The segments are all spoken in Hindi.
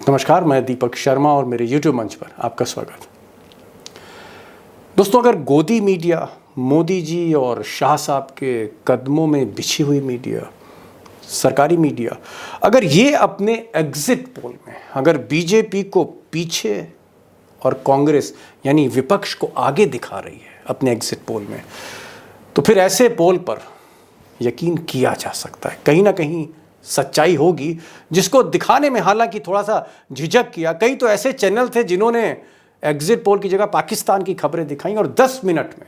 नमस्कार, मैं दीपक शर्मा और मेरे YouTube मंच पर आपका स्वागत। दोस्तों, अगर गोदी मीडिया, मोदी जी और शाह साहब के कदमों में बिछी हुई मीडिया, सरकारी मीडिया, अगर ये अपने एग्जिट पोल में अगर बीजेपी को पीछे और कांग्रेस यानी विपक्ष को आगे दिखा रही है अपने एग्जिट पोल में, तो फिर ऐसे पोल पर यकीन किया जा सकता है कहीं ना कहीं सच्चाई होगी, जिसको दिखाने में हालांकि थोड़ा सा झिझक किया। कई तो ऐसे चैनल थे जिन्होंने एग्जिट पोल की जगह पाकिस्तान की खबरें दिखाई और 10 मिनट में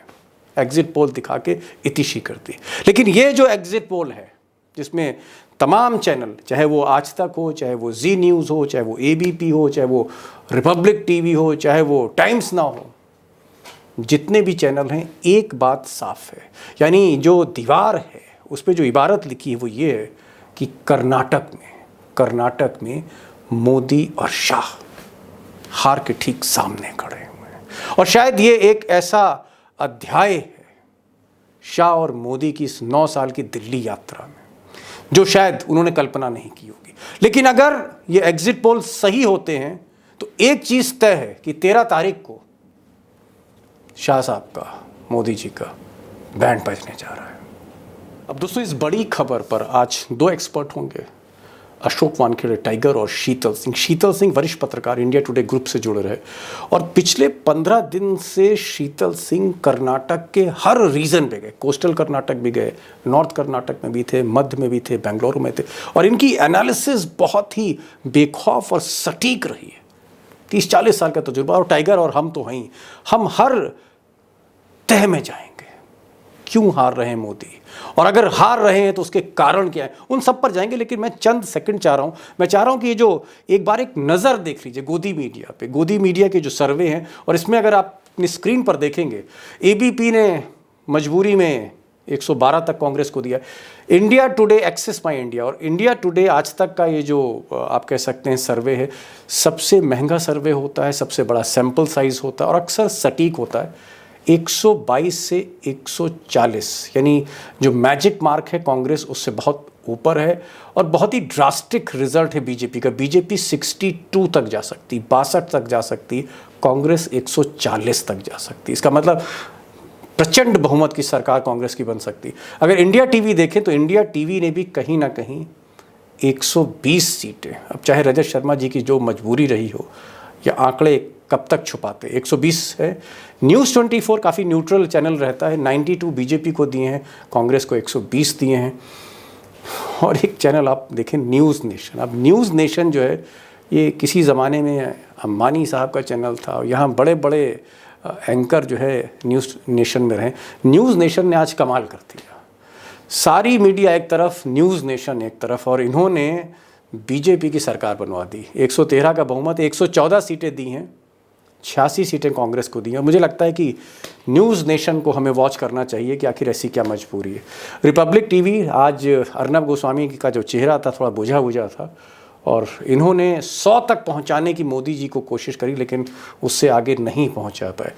एग्जिट पोल दिखा के इतिशी कर दी। लेकिन ये जो एग्जिट पोल है, जिसमें तमाम चैनल, चाहे वो आज तक हो, चाहे वो जी न्यूज़ हो, चाहे वो एबीपी हो, चाहे वो रिपब्लिक टीवी हो, चाहे वो टाइम्स नाउ हो, जितने भी चैनल हैं, एक बात साफ है, यानी जो दीवार है उस पर जो इबारत लिखी है वो ये है कि कर्नाटक में मोदी और शाह हार के ठीक सामने खड़े हुए हैं। और शायद ये एक ऐसा अध्याय है शाह और मोदी की इस 9 साल की दिल्ली यात्रा में, जो शायद उन्होंने कल्पना नहीं की होगी। लेकिन अगर ये एग्जिट पोल सही होते हैं तो एक चीज़ तय है कि 13 तारीख को शाह साहब का, मोदी जी का बैंड बजने जा रहा है। अब दोस्तों, इस बड़ी खबर पर आज 2 एक्सपर्ट होंगे, अशोक वानखेड़े टाइगर और शीतल सिंह। शीतल सिंह वरिष्ठ पत्रकार, इंडिया टुडे ग्रुप से जुड़े रहे और पिछले 15 दिन से शीतल सिंह कर्नाटक के हर रीजन पे गए। कोस्टल कर्नाटक भी गए, नॉर्थ कर्नाटक में भी थे, मध्य में भी थे, बेंगलुरु में थे, और इनकी एनालिसिस बहुत ही बेखौफ और सटीक रही है। 30-40 साल का तजुर्बा। और टाइगर और हम तो हैं ही, हम हर तह में जाएंगे क्यों हार रहे हैं मोदी, और अगर हार रहे हैं तो उसके कारण क्या है, उन सब पर जाएंगे। लेकिन मैं चंद सेकंड चाह रहा हूं कि ये जो एक बार एक नज़र देख लीजिए गोदी मीडिया पे, गोदी मीडिया के जो सर्वे हैं। और इसमें अगर आप अपनी स्क्रीन पर देखेंगे, एबीपी ने मजबूरी में 112 तक कांग्रेस को दिया। इंडिया टुडे, एक्सेस माई इंडिया और इंडिया टुडे आज तक का ये जो आप कह सकते हैं सर्वे है, सबसे महंगा सर्वे होता है, सबसे बड़ा सैंपल साइज होता है और अक्सर सटीक होता है। 122 से 140 यानी जो मैजिक मार्क है कांग्रेस उससे बहुत ऊपर है, और बहुत ही ड्रास्टिक रिजल्ट है बीजेपी का। बीजेपी 62 तक जा सकती, 62 तक जा सकती, कांग्रेस 140 तक जा सकती। इसका मतलब प्रचंड बहुमत की सरकार कांग्रेस की बन सकती। अगर इंडिया टीवी देखें तो इंडिया टीवी ने भी कहीं ना कहीं 120 सीटें, अब चाहे रजत शर्मा जी की जो मजबूरी रही हो या आंकड़े कब तक छुपाते, 120 है। न्यूज़ 24 काफ़ी न्यूट्रल चैनल रहता है, 92 बीजेपी को दिए हैं, कांग्रेस को 120 दिए हैं। और एक चैनल आप देखें, न्यूज़ नेशन। अब न्यूज़ नेशन जो है, ये किसी ज़माने में अंबानी साहब का चैनल था और यहाँ बड़े बड़े एंकर जो है न्यूज़ नेशन में रहे। न्यूज़ नेशन ने आज कमाल कर दिया। सारी मीडिया एक तरफ, न्यूज़ नेशन एक तरफ, और इन्होंने बीजेपी की सरकार बनवा दी। 113 का बहुमत, 114 सीटें दी हैं, 86 सीटें कांग्रेस को दी हैं। मुझे लगता है कि न्यूज़ नेशन को हमें वॉच करना चाहिए कि आखिर ऐसी क्या मजबूरी है। रिपब्लिक टीवी, आज अर्नब गोस्वामी का जो चेहरा था थोड़ा बुझा बुझा था, और इन्होंने 100 तक पहुंचाने की मोदी जी को कोशिश करी, लेकिन उससे आगे नहीं पहुंचा पाए।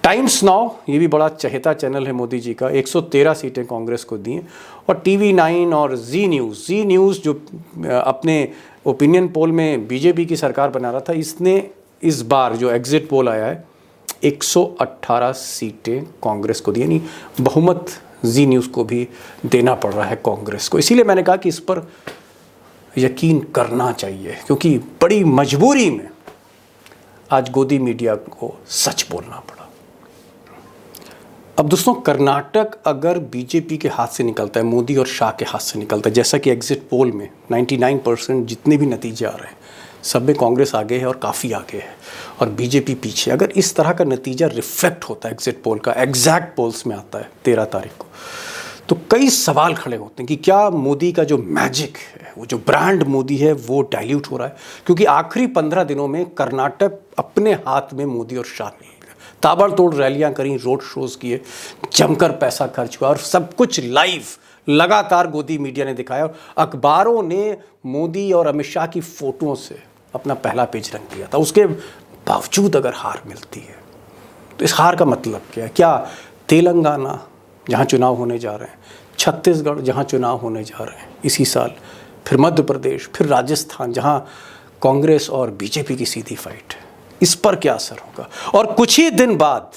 टाइम्स नाउ, ये भी बड़ा चहेता चैनल है मोदी जी का, 113 सीटें कांग्रेस को दी हैं। और टीवी 9 और जी न्यूज़ जो अपने ओपिनियन पोल में बीजेपी की सरकार बना रहा था, इसने इस बार जो एग्जिट पोल आया है 118 सीटें कांग्रेस को दी, यानी बहुमत जी न्यूज़ को भी देना पड़ रहा है कांग्रेस को। इसीलिए मैंने कहा कि इस पर यकीन करना चाहिए, क्योंकि बड़ी मजबूरी में आज गोदी मीडिया को सच बोलना पड़ा। अब दोस्तों, कर्नाटक अगर बीजेपी के हाथ से निकलता है, मोदी और शाह के हाथ से निकलता है, जैसा कि एग्जिट पोल में 99% जितने भी नतीजे आ रहे हैं, सब में कांग्रेस आगे है और काफ़ी आगे है और बीजेपी पीछे। अगर इस तरह का नतीजा रिफ्लेक्ट होता है एग्जिट पोल का, एग्जैक्ट पोल्स में आता है 13 तारीख को, तो कई सवाल खड़े होते हैं कि क्या मोदी का जो मैजिक है, वो जो ब्रांड मोदी है, वो डाइल्यूट हो रहा है। क्योंकि आखिरी 15 दिनों में कर्नाटक अपने हाथ में मोदी और शाह ने ताबड़तोड़ रैलियां करी, रोड शोज किए, जमकर पैसा खर्च हुआ, और सब कुछ लाइव लगातार गोदी मीडिया ने दिखाया। और अखबारों ने मोदी और अमित शाह की फोटोओं से अपना पहला पेज रंग दिया था। उसके बावजूद अगर हार मिलती है तो इस हार का मतलब क्या है? क्या तेलंगाना, जहाँ चुनाव होने जा रहे हैं, छत्तीसगढ़, जहाँ चुनाव होने जा रहे हैं इसी साल, फिर मध्य प्रदेश, फिर राजस्थान, जहाँ कांग्रेस और बीजेपी की सीधी फाइट है, इस पर क्या असर होगा? और कुछ ही दिन बाद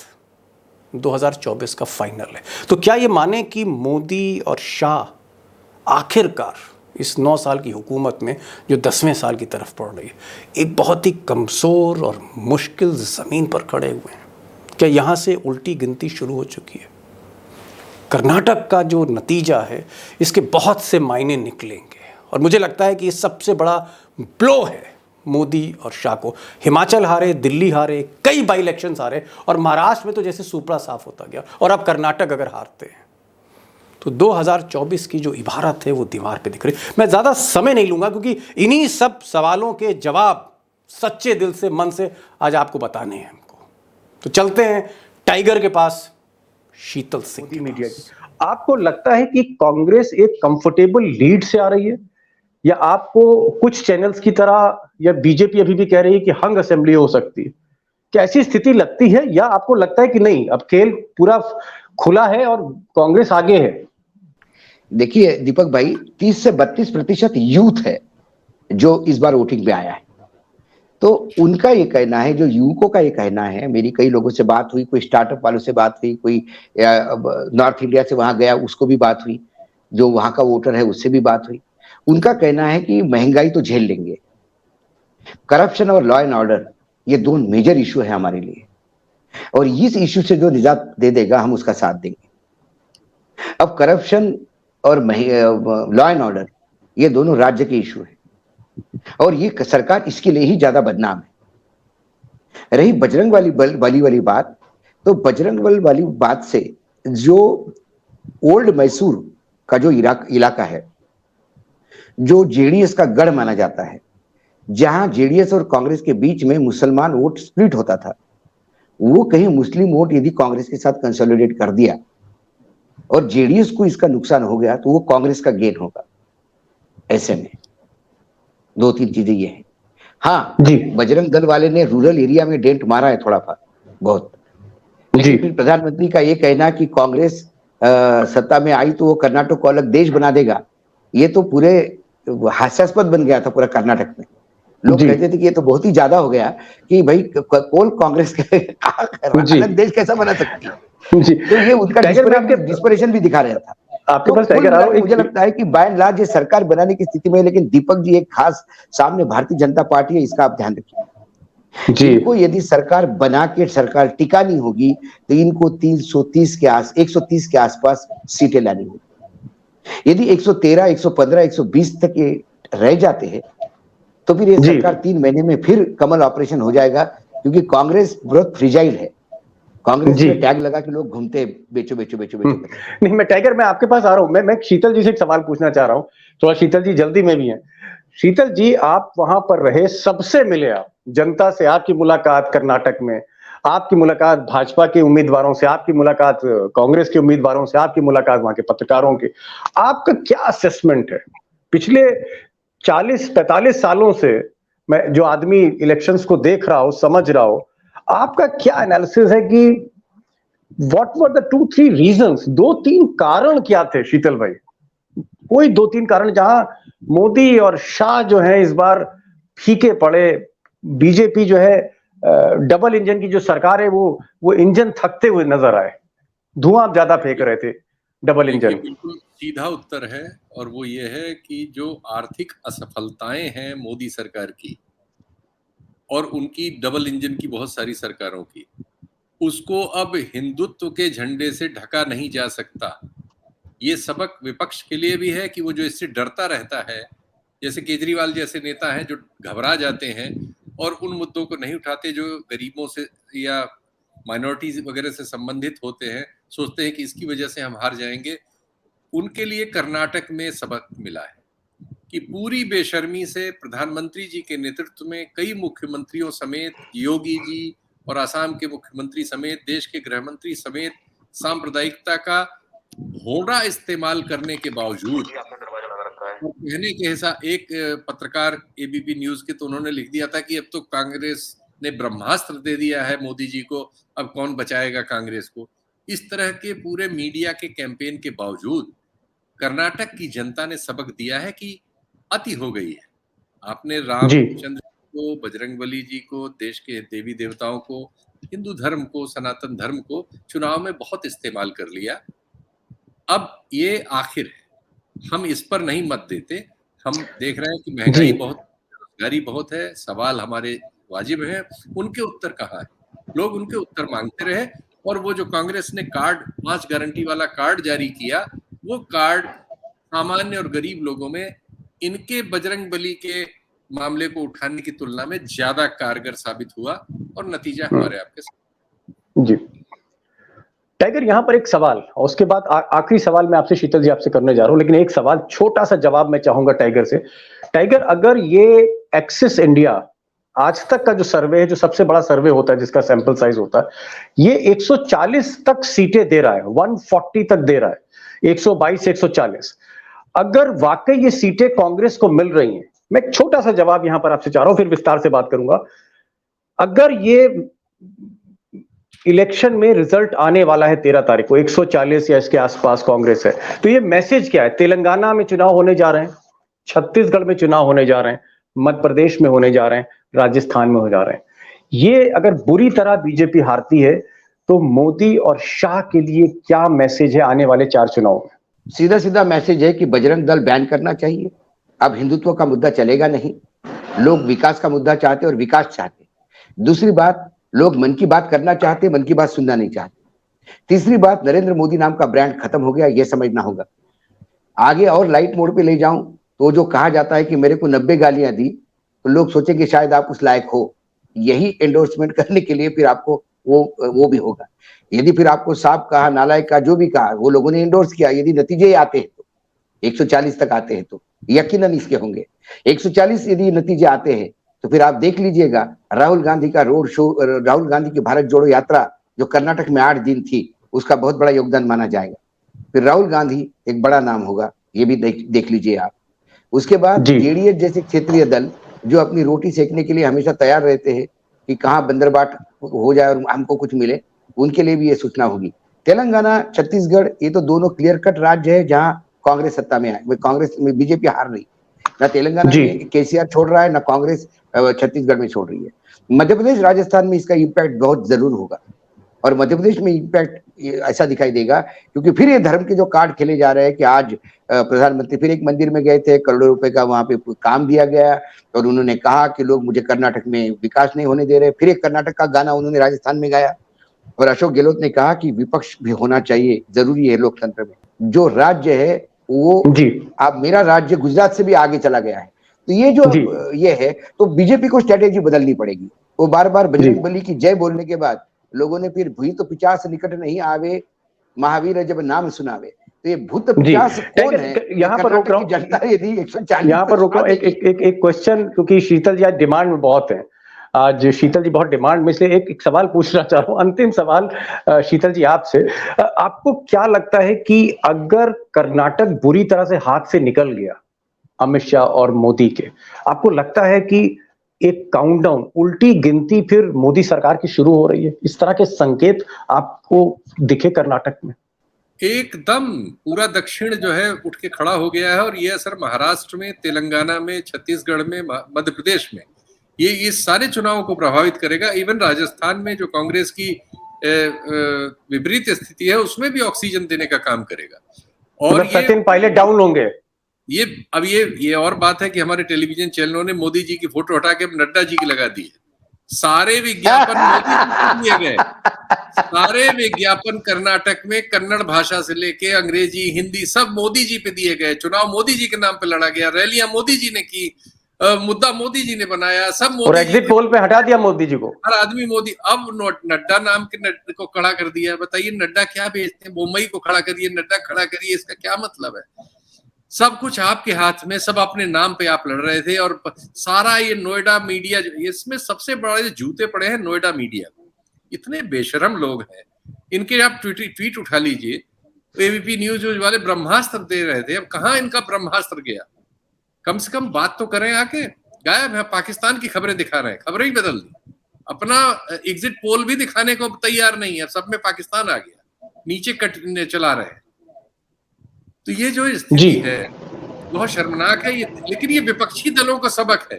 2024 का फाइनल है, तो क्या ये माने कि मोदी और शाह आखिरकार इस 9 साल की हुकूमत में जो 10वें साल की तरफ पड़ रही है, एक बहुत ही कमज़ोर और मुश्किल ज़मीन पर खड़े हुए हैं? क्या यहाँ से उल्टी गिनती शुरू हो चुकी है? कर्नाटक का जो नतीजा है, इसके बहुत से मायने निकलेंगे और मुझे लगता है कि ये सबसे बड़ा ब्लो है मोदी और शाह को। हिमाचल हारे, दिल्ली हारे, कई बाई इलेक्शंस हारे और महाराष्ट्र में तो जैसे सुपड़ा साफ होता गया, और अब कर्नाटक अगर हारते हैं तो 2024 की जो इबारत है वो दीवार पे दिख रही। मैं ज़्यादा समय नहीं लूँगा क्योंकि इन्हीं सब सवालों के जवाब सच्चे दिल से, मन से आज आपको बताने हैं हमको। तो चलते हैं टाइगर के पास, शीतल सिंह के मीडिया पास। की। आपको लगता है कि कांग्रेस एक कंफर्टेबल लीड से आ रही है, या आपको कुछ चैनल्स की तरह, या बीजेपी अभी भी कह रही है कि हंग असेंबली हो सकती है? क्या ऐसी स्थिति लगती है, या आपको लगता है कि नहीं, अब खेल पूरा खुला है और कांग्रेस आगे है? देखिए दीपक भाई, 30 से 32% यूथ है जो इस बार वोटिंग पे आया है। तो उनका ये कहना है, जो युवकों का ये कहना है, मेरी कई लोगों से बात हुई, कोई स्टार्टअप वालों से बात हुई, कोई नॉर्थ इंडिया से वहां गया उसको भी बात हुई, जो वहां का वोटर है उससे भी बात हुई। उनका कहना है कि महंगाई तो झेल लेंगे, करप्शन और लॉ एंड ऑर्डर ये दो मेजर इशू है हमारे लिए, और इस इशू से जो निजात दे देगा हम उसका साथ देंगे। अब करप्शन और लॉ एंड ऑर्डर ये दोनों राज्य के इशू है, और ये सरकार इसके लिए ही ज्यादा बदनाम है। रही बजरंग वाली बात, तो बजरंग वाली बात से जो ओल्ड मैसूर का जो इलाका है, जो जेडीएस का गढ़ माना जाता है, जहां जेडीएस और कांग्रेस के बीच में मुसलमान वोट स्प्लिट होता था, वो कहीं मुस्लिम वोट यदि कांग्रेस के साथ कंसोलिडेट कर दिया और जेडीएस को इसका नुकसान हो गया, तो वो कांग्रेस का गेन होगा। ऐसे में 2-3 चीजें ये है। हाँ जी, बजरंग दल वाले ने रूरल एरिया में डेंट मारा है थोड़ा बहुत, लेकिन फिर प्रधानमंत्री का ये कहना कि कांग्रेस सत्ता में आई तो वो कर्नाटक को अलग देश बना देगा, ये तो पूरे हास्यास्पद बन गया था पूरा कर्नाटक में। लोग कहते थे कि ये तो बहुत ही ज्यादा हो गया कि भाई कोल कांग्रेस के अलग देश कैसा बना सकती है। जी, तो ये उनका डिस्परेशन भी दिखा रहा था। आपके पास मुझे लगता है कि बाय एंड लार्ज ये सरकार बनाने की स्थिति में है, लेकिन दीपक जी एक खास सामने भारतीय जनता पार्टी है, इसका आप ध्यान रखिए। इनको यदि सरकार बना के सरकार टिकानी होगी तो इनको 130 के आसपास सीटें लानी होगी। यदि 113, 115, 120 तक ये रह जाते हैं तो फिर ये सरकार 3 महीने में फिर कमल ऑपरेशन हो जाएगा, क्योंकि कांग्रेस बहुत फ्रिजाइल है। कांग्रेस में टैग लगा के लोग घूमते बेचो। नहीं, मैं टाइगर, मैं आपके पास आ रहा हूं। मैं शीतल जी से एक सवाल पूछना चाह रहा हूं, थोड़ा शीतल जी जल्दी में भी हैं। शीतल जी, आप वहां पर रहे, सबसे मिले, आप जनता से, आपकी मुलाकात कर्नाटक में, आपकी मुलाकात भाजपा के उम्मीदवारों से, आपकी मुलाकात कांग्रेस के उम्मीदवारों से, आपकी मुलाकात वहां के पत्रकारों के, आपका क्या असेसमेंट है? पिछले 40-45 सालों से मैं जो आदमी इलेक्शंस को देख रहा हूं, समझ रहा हूं, आपका क्या एनालिसिस है कि व्हाट वर द 2-3 रीजंस, 2-3 कारण क्या थे शीतल भाई? कोई 2-3 कारण जहां मोदी और शाह जो है इस बार फीके पड़े, बीजेपी जो है डबल इंजन की जो सरकार है वो इंजन थकते हुए नजर आए, धुआं ज्यादा फेंक रहे थे डबल इंजन। बिल्कुल सीधा उत्तर है, और वो ये है कि जो आर्थिक असफलताएं हैं मोदी सरकार की और उनकी डबल इंजन की बहुत सारी सरकारों की, उसको अब हिंदुत्व के झंडे से ढका नहीं जा सकता। ये सबक विपक्ष के लिए भी है कि वो जो इससे डरता रहता है, जैसे केजरीवाल जैसे नेता हैं जो घबरा जाते हैं और उन मुद्दों को नहीं उठाते जो गरीबों से या माइनॉरिटीज वगैरह से संबंधित होते हैं, सोचते हैं कि इसकी वजह से हम हार जाएंगे। उनके लिए कर्नाटक में सबक मिला है कि पूरी बेशर्मी से प्रधानमंत्री जी के नेतृत्व में कई मुख्यमंत्रियों समेत, योगी जी और असम के मुख्यमंत्री समेत, देश के गृह मंत्री समेत, सांप्रदायिकता का घोड़ा इस्तेमाल करने के बावजूद, कहने के ऐसा एक पत्रकार एबीपी न्यूज के, तो उन्होंने लिख दिया था कि अब तो कांग्रेस ने ब्रह्मास्त्र दे दिया है मोदी जी को, अब कौन बचाएगा कांग्रेस को। इस तरह के पूरे मीडिया के कैंपेन के बावजूद कर्नाटक की जनता ने सबक दिया है कि अति हो गई है। आपने रामचंद्र को, बजरंगबली जी को, देश के देवी देवताओं को, हिंदू धर्म को, सनातन धर्म को चुनाव में बहुत इस्तेमाल कर लिया। अब ये आखिर है, हम इस पर नहीं मत देते। हम देख रहे हैं कि महंगाई बहुत, बेरोजगारी बहुत है, सवाल हमारे वाजिब हैं, उनके उत्तर कहाँ है? लोग उनके उत्तर मांगते रहे। और वो जो कांग्रेस ने कार्ड, 5 गारंटी वाला कार्ड जारी किया, वो कार्ड सामान्य और गरीब लोगों में इनके बजरंगबली के मामले को उठाने की तुलना में ज्यादा कारगर साबित हुआ, और नतीजा हमारे आपके साथ। जी टाइगर, यहां पर एक सवाल, और उसके बाद आखिरी सवाल मैं आपसे शीतल जी आपसे करने जा रहा हूं, लेकिन एक सवाल, छोटा सा जवाब मैं चाहूंगा टाइगर से। टाइगर, अगर ये एक्सिस इंडिया आज तक का जो सर्वे है, जो सबसे बड़ा सर्वे होता है जिसका सैंपल साइज होता है, ये 140 तक सीटें दे रहा है, 140 तक दे रहा है, 122 140। अगर वाकई ये सीटें कांग्रेस को मिल रही हैं, मैं एक छोटा सा जवाब यहां पर आपसे चाह रहा हूं, फिर विस्तार से बात करूंगा। अगर ये इलेक्शन में रिजल्ट आने वाला है 13 तारीख को, 140 या इसके आसपास कांग्रेस है, तो ये मैसेज क्या है? तेलंगाना में चुनाव होने जा रहे हैं, छत्तीसगढ़ में चुनाव होने जा रहे हैं, मध्य प्रदेश में होने जा रहे हैं, राजस्थान में हो जा रहे हैं। ये अगर बुरी तरह बीजेपी हारती है तो मोदी और शाह के लिए क्या मैसेज है आने वाले 4 चुनावों में? सीधा सीधा मैसेज है कि बजरंग दल बैन करना चाहिए। अब हिंदुत्व का मुद्दा चलेगा नहीं, लोग विकास का मुद्दा चाहते और विकास चाहते। दूसरी बात, लोग मन की बात करना चाहते, मन की बात सुनना नहीं चाहते। तीसरी बात, नरेंद्र मोदी नाम का ब्रांड खत्म हो गया, यह समझना होगा। आगे और लाइट मोड पे ले जाऊं तो जो कहा जाता है कि मेरे को 90 गालियां दी, तो लोग सोचेंगे शायद आप उस लायक हो। यही एंडोर्समेंट करने के लिए फिर आपको वो भी होगा। यदि फिर आपको साफ कहा, नालायक का, जो भी कहा, वो लोगों ने एंडोर्स किया, यदि नतीजे आते हैं तो 140 तक आते हैं तो यकीनन इसके होंगे। 140 यदि नतीजे आते हैं तो फिर आप देख लीजिएगा, राहुल गांधी का रोड शो, राहुल गांधी की भारत जोड़ो यात्रा जो कर्नाटक में 8 दिन थी, उसका बहुत बड़ा योगदान माना जाएगा। फिर राहुल गांधी एक बड़ा नाम होगा, ये भी देख लीजिए आप। उसके बाद जेडीएस जैसे क्षेत्रीय दल जो अपनी रोटी सेकने के लिए हमेशा तैयार रहते हैं कि कहाँ बंदरबाट हो जाए और हमको कुछ मिले, उनके लिए भी ये सूचना होगी। तेलंगाना, छत्तीसगढ़, ये तो दोनों क्लियर कट राज्य है जहां कांग्रेस सत्ता में आए। कांग्रेस में बीजेपी हार रही, ना तेलंगाना में केसीआर छोड़ रहा है, ना कांग्रेस छत्तीसगढ़ में छोड़ रही है। मध्य प्रदेश, राजस्थान में इसका इम्पैक्ट बहुत जरूर होगा, और मध्य प्रदेश में इम्पैक्ट ऐसा दिखाई देगा क्योंकि फिर ये धर्म के जो कार्ड खेले जा रहे हैं कि आज प्रधानमंत्री फिर एक मंदिर में गए थे, करोड़ों रुपए का वहां पे काम दिया गया, और उन्होंने कहा कि लोग मुझे कर्नाटक में विकास नहीं होने दे रहे। फिर एक कर्नाटक का गाना उन्होंने राजस्थान में गाया, और अशोक गहलोत ने कहा कि विपक्ष भी होना चाहिए, जरूरी है लोकतंत्र में। जो राज्य है वो, अब मेरा राज्य गुजरात से भी आगे चला गया है, तो ये जो ये है, तो बीजेपी को स्ट्रेटेजी बदलनी पड़ेगी। वो बार बार बजरंगबली की जय बोलने के बाद लोगों ने फिर भूत पिचास निकट नहीं आवे, महावीर जब नाम सुनावे, तो ये भूत पिचास कौन है? यहाँ पर रोक रहा हूँ, जनता यदि 140 यहाँ पर रोक रहा हूँ, एक क्वेश्चन, क्योंकि शीतल जी आज डिमांड में बहुत है, आज शीतल जी बहुत डिमांड में, इसलिए एक सवाल पूछना चाह रहा हूँ, अंतिम सवाल शीतल जी आपसे। आपको क्या लगता है कि अगर कर्नाटक बुरी तरह से हाथ से निकल गया अमित शाह और मोदी के, आपको लगता है कि एक काउंटडाउन, उल्टी गिनती फिर मोदी सरकार की शुरू हो रही है? इस तरह के संकेत आपको दिखे कर्नाटक में? एकदम पूरा दक्षिण जो है उठ के खड़ा हो गया है, और ये असर महाराष्ट्र में, तेलंगाना में, छत्तीसगढ़ में, मध्य प्रदेश में, ये सारे चुनावों को प्रभावित करेगा। इवन राजस्थान में जो कांग्रेस की विपरीत स्थिति है, उसमें भी ऑक्सीजन देने का काम करेगा। और सचिन पायलट डाउन होंगे। ये और बात है कि हमारे टेलीविजन चैनलों ने मोदी जी की फोटो हटा के नड्डा जी की लगा दी है। सारे विज्ञापन मोदी जी को दिए गए, सारे विज्ञापन कर्नाटक में कन्नड़ भाषा से लेके अंग्रेजी, हिंदी, सब मोदी जी पे दिए गए। चुनाव मोदी जी के नाम पे लड़ा गया, रैलियां मोदी जी ने की, मुद्दा मोदी जी ने बनाया, सब मोदी, और एग्जिट पोल पे हटा दिया मोदी जी को, हर आदमी मोदी। अब नड्डा नाम के नड्डा को खड़ा कर दिया। बताइए नड्डा क्या बेचते हैं? मुंबई को खड़ा करिए, नड्डा खड़ा करिए, इसका क्या मतलब है? सब कुछ आपके हाथ में, सब अपने नाम पे आप लड़ रहे थे। और सारा ये नोएडा मीडिया, इसमें सबसे बड़ा जो जूते पड़े हैं नोएडा मीडिया को। इतने बेशरम लोग हैं, इनके आप ट्वीट उठा लीजिए, एबीपी न्यूज वाले ब्रह्मास्त्र दे रहे थे, अब कहाँ इनका ब्रह्मास्त्र गया? कम से कम बात तो करें आके। गायब है, पाकिस्तान की खबरें दिखा रहे हैं, खबरें ही बदल दी, अपना एग्जिट पोल भी दिखाने को तैयार नहीं है, सब में पाकिस्तान आ गया, नीचे कट चला रहे हैं। तो ये जो स्थिति है बहुत शर्मनाक है ये। लेकिन ये विपक्षी दलों का सबक है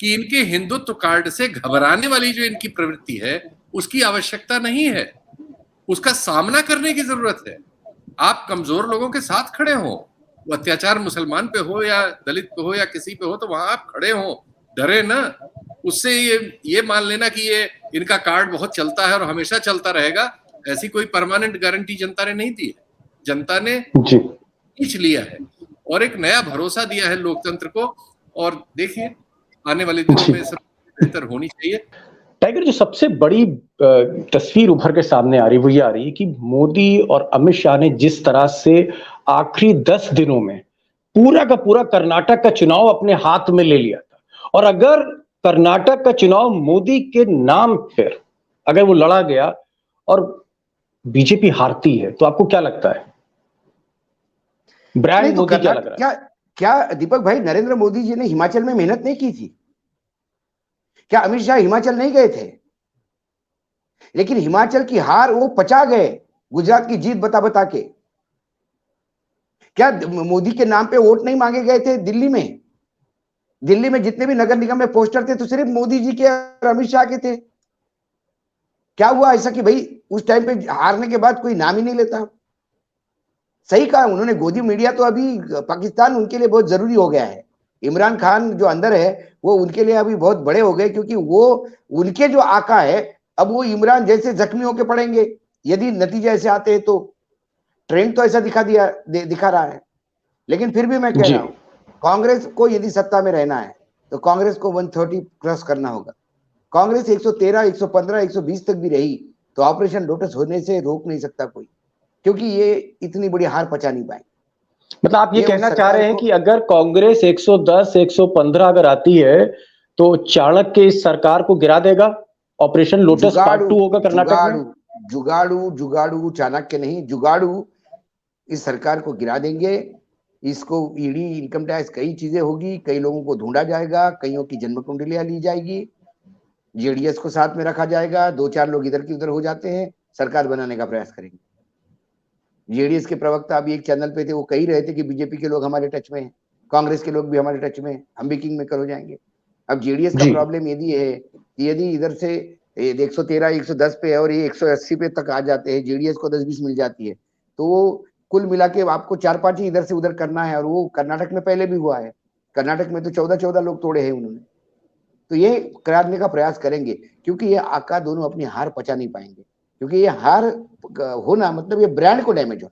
कि इनके हिंदुत्व कार्ड से घबराने वाली जो इनकी प्रवृत्ति है उसकी आवश्यकता नहीं है, उसका सामना करने की जरूरत है। आप कमजोर लोगों के साथ खड़े हो, वो अत्याचार मुसलमान पे हो या दलित पे हो या किसी पे हो, तो वहां आप खड़े हो, डरे ना उससे। ये मान लेना कि ये इनका कार्ड बहुत चलता है और हमेशा चलता रहेगा, ऐसी कोई परमानेंट गारंटी जनता ने नहीं दी है। जनता ने जी खींच लिया है और एक नया भरोसा दिया है लोकतंत्र को, और देखिए आने वाले दिनों जी। में सब बेहतर होनी चाहिए। टाइगर, जो सबसे बड़ी तस्वीर उभर के सामने आ रही वो ये आ रही है कि मोदी और अमित शाह ने जिस तरह से आखिरी 10 दिनों में पूरा का पूरा कर्नाटक का चुनाव अपने हाथ में ले लिया था, और अगर कर्नाटक का चुनाव मोदी के नाम पर अगर वो लड़ा गया और बीजेपी हारती है, तो आपको क्या लगता है? ब्रांड नहीं तो मोदी क्या लग रहा है? क्या क्या दीपक भाई, नरेंद्र मोदी जी ने हिमाचल में मेहनत नहीं की थी? क्या अमित शाह हिमाचल नहीं गए थे? लेकिन हिमाचल की हार वो पचा गए गुजरात की जीत बता बता के। क्या मोदी के नाम पे वोट नहीं मांगे गए थे दिल्ली में? दिल्ली में जितने भी नगर निगम में पोस्टर थे तो सिर्फ मोदी जी के और अमित शाह के थे। क्या हुआ ऐसा कि भाई उस टाइम पे हारने के बाद कोई नाम ही नहीं लेता? सही कहा उन्होंने, गोदी मीडिया तो अभी पाकिस्तान उनके लिए बहुत जरूरी हो गया है। इमरान खान जो अंदर है वो उनके लिए अभी बहुत बड़े हो गए, क्योंकि वो उनके जो आका है अब वो इमरान जैसे जख्मी होके पड़ेंगे यदि नतीजे ऐसे आते हैं। तो ट्रेंड तो ऐसा दिखा रहा है। लेकिन फिर भी मैं कह रहा हूं, कांग्रेस को यदि सत्ता में रहना है तो कांग्रेस को 130 क्रॉस करना होगा। कांग्रेस 113, 115, 120 तक भी रही तो ऑपरेशन लोटस होने से रोक नहीं सकता कोई, क्योंकि ये इतनी बड़ी हार पचा नहीं पाए। मतलब आप ये कहना चाह रहे हैं कि अगर कांग्रेस 110, 115 अगर आती है तो चाणक्य इस सरकार को गिरा देगा? ऑपरेशन लोटस पार्ट 2 होगा कर्नाटक में? जुगाड़ू चाणक्य नहीं, जुगाड़ू इस सरकार को गिरा देंगे। इसको ईडी, इनकम टैक्स, कई चीजें होगी, कई लोगों को ढूंढा जाएगा, कईयों की जन्म कुंडलियां ली जाएगी, जेडीएस को साथ में रखा जाएगा, 2-4 लोग इधर की उधर हो जाते हैं, सरकार बनाने का प्रयास करेंगे। जेडीएस के प्रवक्ता अभी एक चैनल पे थे, वो कह रहे थे कि बीजेपी के लोग हमारे टच में हैं, कांग्रेस के लोग भी हमारे टच में हैं, हम भी किंग मेकर हो जाएंगे। अब जेडीएस का प्रॉब्लम यदि है कि यदि इधर से 113, 110 पे है और ये 180 पे तक आ जाते हैं, जेडीएस को 10-20 मिल जाती है, तो कुल मिला के आपको 4-5 ही इधर से उधर करना है। और वो कर्नाटक में पहले भी हुआ है, कर्नाटक में तो 14-14 लोग तोड़े हैं उन्होंने। तो ये कराने का प्रयास करेंगे, क्योंकि ये आका दोनों अपनी हार पचा नहीं पाएंगे, क्योंकि ये हार होना मतलब ये ब्रांड को डैमेज हो।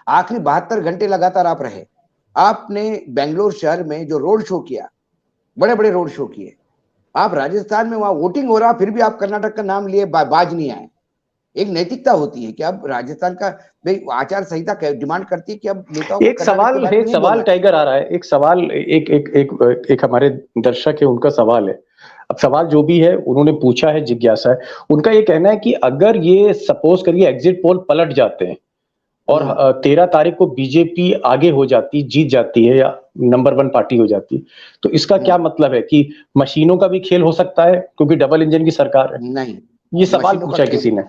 आखिरी 72 घंटे लगातार आप रहे, आपने बेंगलोर शहर में जो रोड शो किया, बड़े बड़े रोड शो किए, आप राजस्थान में वहां वोटिंग हो रहा फिर भी आप कर्नाटक का नाम लिए बाज नहीं आए। एक नैतिकता होती है कि अब राजस्थान का आचार संहिता डिमांड करती है कि अब नेताओं एक सवाल टाइगर आ रहा है, एक सवाल, एक हमारे दर्शक है, उनका सवाल है। अब सवाल जो भी है उन्होंने पूछा है, जिज्ञासा है उनका, ये कहना है कि अगर ये सपोज करिए एग्जिट पोल पलट जाते हैं और 13 तारीख को बीजेपी आगे हो जाती, जीत जाती है या नंबर 1 पार्टी हो जाती, तो इसका क्या मतलब है कि मशीनों का भी खेल हो सकता है क्योंकि डबल इंजन की सरकार है? नहीं, ये सवाल पूछा किसी ने।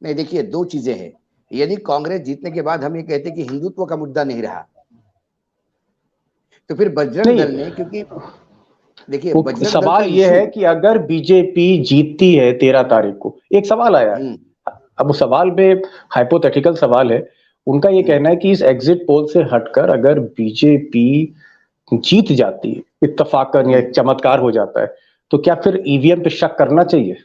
नहीं, देखिए 2 चीजें हैं। यदि कांग्रेस जीतने के बाद हम ये कहते कि हिंदुत्व का मुद्दा नहीं रहा, तो फिर बजरंग दल ने, क्योंकि देखिए बजरंग सवाल ये है कि अगर बीजेपी जीतती है 13 तारीख को, एक सवाल आया है, अब उस सवाल में हाइपोथेटिकल सवाल है, उनका ये कहना है कि इस एग्जिट पोल से हटकर अगर बीजेपी जीत जाती है इत्तेफाकन या एक चमत्कार हो जाता है, तो क्या फिर ईवीएम पे शक करना चाहिए?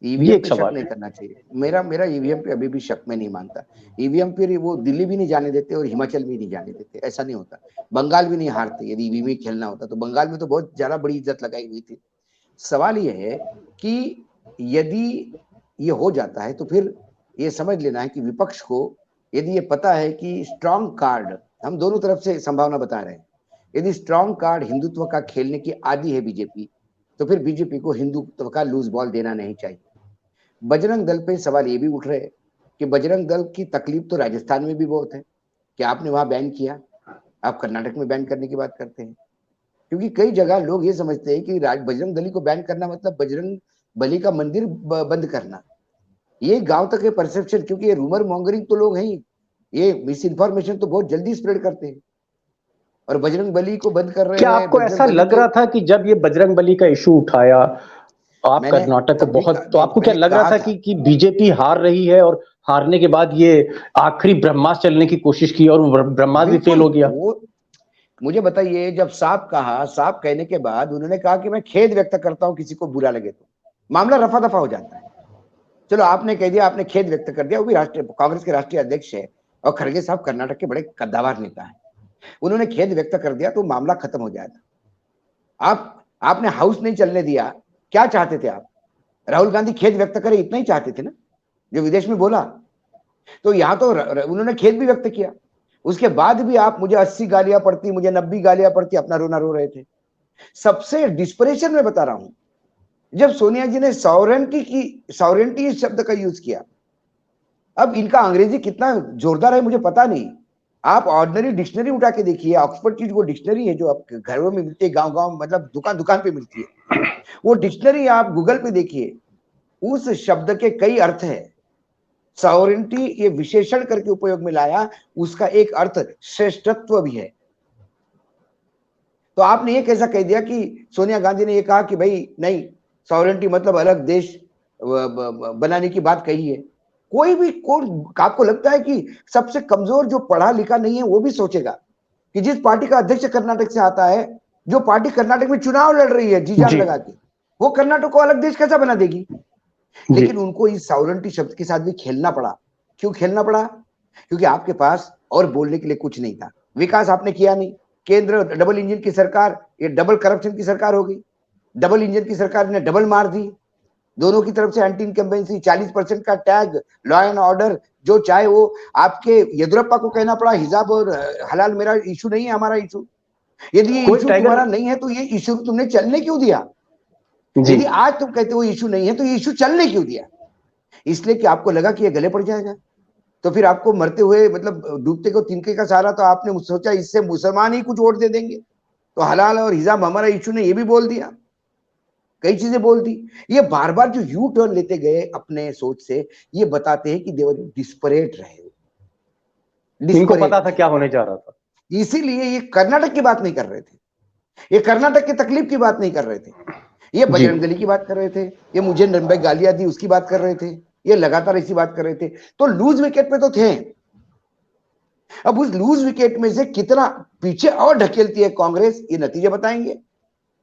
ईवीएम पे शक नहीं करना चाहिए। मेरा ईवीएम पे अभी भी शक में नहीं मानता। ईवीएम पे वो दिल्ली भी नहीं जाने देते और हिमाचल भी नहीं जाने देते, ऐसा नहीं होता। बंगाल भी नहीं हारते यदि ईवीएम में खेलना होता, तो बंगाल में तो बहुत ज्यादा बड़ी इज्जत लगाई हुई थी। सवाल ये है कि यदि ये हो जाता है तो फिर ये समझ लेना है कि विपक्ष को यदि ये पता है कि स्ट्रॉन्ग कार्ड, हम दोनों तरफ से संभावना बता रहे हैं, यदि स्ट्रॉन्ग कार्ड हिंदुत्व का खेलने की आदी है बीजेपी, तो फिर बीजेपी को हिंदुत्व का लूज बॉल देना नहीं चाहिए। बजरंग दल पे सवाल ये भी उठ रहे हैं कि बजरंग दल की तकलीफ तो राजस्थान में भी बहुत है कि आपने वहां बैन किया, आप कर्नाटक में बैन करने की बात करते हैं। क्योंकि कई जगह लोग ये समझते हैं कि बजरंग दली को बैन करना मतलब बजरंग बली का मंदिर बंद करना। ये गांव तक है परसेप्शन, क्योंकि ये रूमर मॉन्गरिंग तो लोग हैं ही, ये मिस इन्फॉर्मेशन तो बहुत जल्दी स्प्रेड करते हैं। और बजरंग बली को बंद कर रहे क्या हैं। आपको बजरंग ऐसा बली लग तो रहा था कि जब ये बजरंग बली का इशू उठाया, आप मैंने कर्नाटक को तब भी बहुत, तो नहीं, आपको क्या मैंने लग रहा कहा था था। कि बीजेपी हार रही है और हारने के बाद ये आखिरी ब्रह्मास्त्र चलने की कोशिश की और वो ब्रह्मास्त्र भी फेल बिल्कुल, हो गया? वो मुझे बताइए, जब साफ कहा, साफ कहने के बाद उन्होंने कहा कि मैं खेद व्यक्त करता हूं किसी को बुरा लगे तो, मामला रफा दफा हो जाता है। चलो आपने कह दिया, आपने खेद व्यक्त कर दिया, वो भी राष्ट्रीय कांग्रेस के राष्ट्रीय अध्यक्ष है और खड़गे साहब कर्नाटक के बड़े कद्दावर नेता है, उन्होंने खेद व्यक्त कर दिया तो मामला खत्म हो जाएगा। आपने हाउस नहीं चलने दिया, क्या चाहते थे आप? राहुल गांधी खेद व्यक्त करे इतना ही चाहते थे ना, जो विदेश में बोला। तो यहां तो उन्होंने खेद भी व्यक्त किया, उसके बाद भी आप मुझे 80 गालियां पड़ती, मुझे 90 गालियां पड़ती, अपना रोना रो रहे थे। सबसे डिस्परेशन में बता रहा हूं, जब सोनिया जी ने सॉवरेंटी शब्द का यूज किया। अब इनका अंग्रेजी कितना जोरदार है मुझे पता नहीं, आप ऑर्डिनरी डिक्शनरी उठा के देखिए, ऑक्सफोर्ड की वो डिक्शनरी है जो आपके घरों में मिलती है, गांव गांव मतलब दुकान दुकान पे मिलती है, वो डिक्शनरी आप गूगल पे देखिए, उस शब्द के कई अर्थ है। सॉवरेंटी ये विशेषण करके उपयोग में लाया, उसका एक अर्थ श्रेष्ठत्व भी है। तो आपने ये कैसा कह दिया कि सोनिया गांधी ने ये कहा कि भाई नहीं, सॉवरेंटी मतलब अलग देश बनाने की बात कही है। कोई भी कौन आपको लगता है कि सबसे कमजोर जो पढ़ा लिखा नहीं है वो भी सोचेगा कि जिस पार्टी का अध्यक्ष कर्नाटक से आता है, जो पार्टी कर्नाटक में चुनाव लड़ रही है जी जान लगा के, वो कर्नाटक को अलग देश कैसा बना देगी? लेकिन उनको इस सॉवरेंटी शब्द के साथ भी खेलना पड़ा। क्यों खेलना पड़ा? क्योंकि आपके पास और बोलने के लिए कुछ नहीं था। विकास आपने किया नहीं, केंद्र डबल इंजन की सरकार, ये डबल करप्शन की सरकार हो गई। डबल इंजन की सरकार ने डबल मार दी, दोनों की तरफ से एंटी इनकम्बेंसी, 40% का टैग, लॉ एंड ऑर्डर, जो चाहे वो। आपके येदुरप्पा को कहना पड़ा हिजाब और हलाल मेरा इशू नहीं है, हमारा इशू। यदि ये इशू तुम्हारा नहीं है तो ये इशू तुमने चलने क्यों दिया? यदि आज तुम कहते हो इशू नहीं है तो ये इशू चलने क्यों दिया? इसलिए कि आपको लगा कि ये गले पड़ जाएगा, तो फिर आपको मरते हुए मतलब डूबते को तिनके का सहारा, तो आपने सोचा इससे मुसलमान ही कुछ वोट दे देंगे, तो हलाल और हिजाब हमारा इशू ने, ये भी बोल दिया, कई चीजें बोल दी। ये बार बार जो यू टर्न लेते गए अपने सोच से, ये बताते हैं कि देवर डिस्परेट रहे, इनको पता था क्या होने जा रहा था। इसीलिए ये कर्नाटक की बात नहीं कर रहे थे, ये कर्नाटक की तकलीफ की बात नहीं कर रहे थे, ये बजरंग दली की बात कर रहे थे, ये मुझे नंबर गालियां दी उसकी बात कर रहे थे, ये लगातार इसी बात कर रहे थे। तो लूज विकेट पे तो थे। अब उस लूज विकेट में से कितना पीछे और ढकेलती है कांग्रेस, ये नतीजे बताएंगे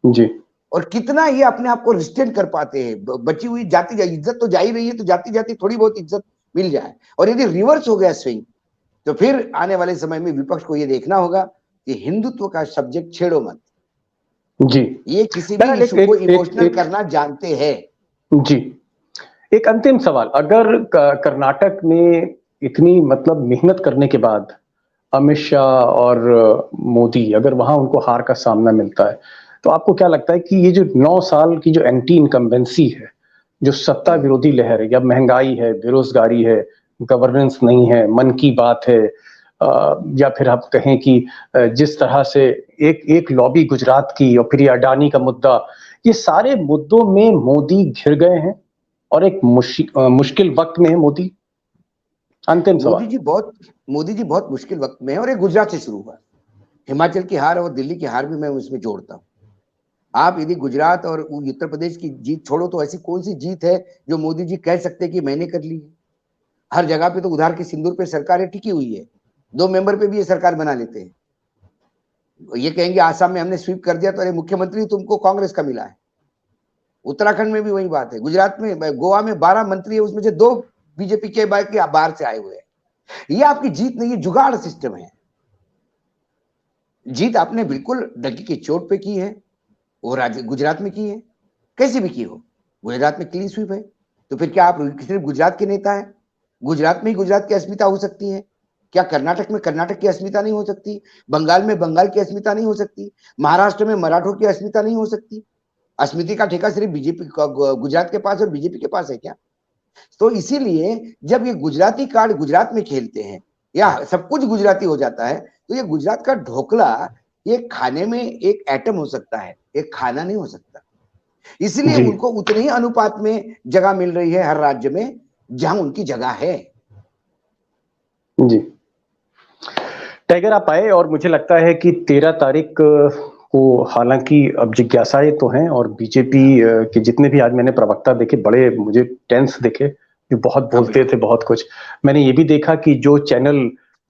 जी। और कितना ये अपने आप को रिस्टेन कर पाते हैं। बची हुई जाती इज्जत तो जा ही रही है, तो जाती जाती थोड़ी बहुत इज्जत मिल जाए। और यदि रिवर्स हो गया स्विंग, तो फिर आने वाले समय में विपक्ष को ये देखना होगा कि हिंदुत्व का सब्जेक्ट छेड़ो मत जी। ये किसी भी इशू को इमोशनल करना जानते हैं। जी। एक अंतिम सवाल, अगर कर्नाटक में इतनी मतलब मेहनत करने के बाद अमित शाह और मोदी, अगर वहां उनको हार का सामना मिलता है, तो आपको क्या लगता है कि ये जो 9 साल की जो एंटी इनकम्बेंसी है, जो सत्ता विरोधी लहर है, या महंगाई है, बेरोजगारी है, गवर्नेंस नहीं है, मन की बात है, या फिर आप कहें कि जिस तरह से एक लॉबी गुजरात की और फिर ये अडानी का मुद्दा, ये सारे मुद्दों में मोदी घिर गए हैं और एक मुश्किल वक्त में है मोदी? अंतिम सवाल। मोदी जी बहुत मुश्किल वक्त में है, और ये गुजरात से शुरू हुआ। हिमाचल की हार और दिल्ली की हार भी मैं उसमें जोड़ता हूँ। आप यदि गुजरात और उत्तर प्रदेश की जीत छोड़ो तो ऐसी कौन सी जीत है जो मोदी जी कह सकते हैं कि मैंने कर ली है? हर जगह पे तो उधार के सिंदूर पे सरकारें टिकी हुई है, 2 मेंबर पे भी ये सरकार बना लेते हैं। ये कहेंगे आसाम में हमने स्वीप कर दिया तो अरे मुख्यमंत्री तुमको कांग्रेस का मिला है। उत्तराखंड में भी वही बात है, गुजरात में, गोवा में 12 मंत्री है, उसमें से 2 बीजेपी के बाहर से आए हुए हैं। ये आपकी जीत नहीं, ये जुगाड़ सिस्टम है। जीत आपने बिल्कुल डगी की चोट पे की है, वो गुजरात में की है, कैसे भी की हो, गुजरात में क्लीन स्वीप है। तो फिर क्या आप सिर्फ गुजरात के नेता हैं? गुजरात में ही गुजरात की अस्मिता हो सकती है, क्या कर्नाटक में कर्नाटक की अस्मिता नहीं हो सकती? बंगाल में बंगाल की अस्मिता नहीं हो सकती? महाराष्ट्र में मराठों की अस्मिता नहीं हो सकती? अस्मिता का ठेका सिर्फ बीजेपी गुजरात के पास और बीजेपी के पास है क्या? तो इसीलिए जब ये गुजराती कार्ड गुजरात में खेलते हैं या सब कुछ गुजराती हो जाता है, तो ये गुजरात का ढोकला ये खाने में एक एटम हो सकता है, एक खाना नहीं हो सकता। इसलिए उनको उतने ही अनुपात में जगह मिल रही है हर राज्य में जहां उनकी जगह है। जी। टाइगर आप आए और मुझे लगता है कि 13 तारीख को, हालांकि अब जिज्ञासाएं तो हैं, और बीजेपी के जितने भी आज मैंने प्रवक्ता देखे बड़े मुझे टेंस दिखे, जो बहुत बोलते थे बहुत कुछ। मैंने ये भी देखा कि जो चैनल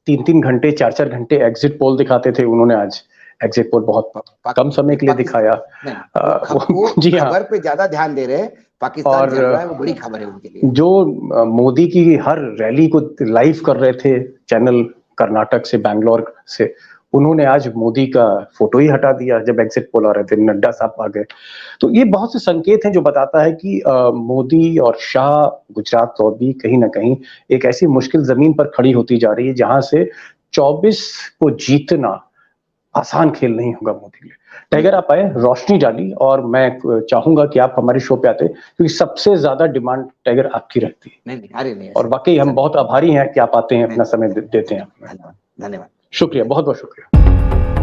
3-3 घंटे 4-4 घंटे एग्जिट पोल दिखाते थे, उन्होंने आज एग्जिट पोल बहुत कम समय के लिए दिखाया। जी हाँ, खबर पे ज्यादा ध्यान दे रहे हैं, पाकिस्तान जल रहा है, वो बड़ी खबर है उनके लिए। जो मोदी की हर रैली को लाइव कर रहे थे चैनल कर्नाटक से, बैंगलोर से, उन्होंने आज मोदी का फोटो ही हटा दिया जब एग्जिट पोल आ रहे थे, नड्डा साहब आ गए। तो ये बहुत से संकेत हैं जो बताता है कि मोदी और शाह, गुजरात तो भी कहीं ना कहीं एक ऐसी मुश्किल जमीन पर खड़ी होती जा रही है जहां से 24 को जीतना आसान खेल नहीं होगा मोदी के लिए। टाइगर आप आए, रोशनी डाली, और मैं चाहूंगा कि आप हमारे शो पे आते, क्योंकि सबसे ज्यादा डिमांड टाइगर आपकी रहती है। नहीं, अरे नहीं, और वाकई हम बहुत आभारी हैं कि आप आते हैं, अपना समय देते हैं। धन्यवाद, धन्यवाद, शुक्रिया, बहुत बहुत शुक्रिया।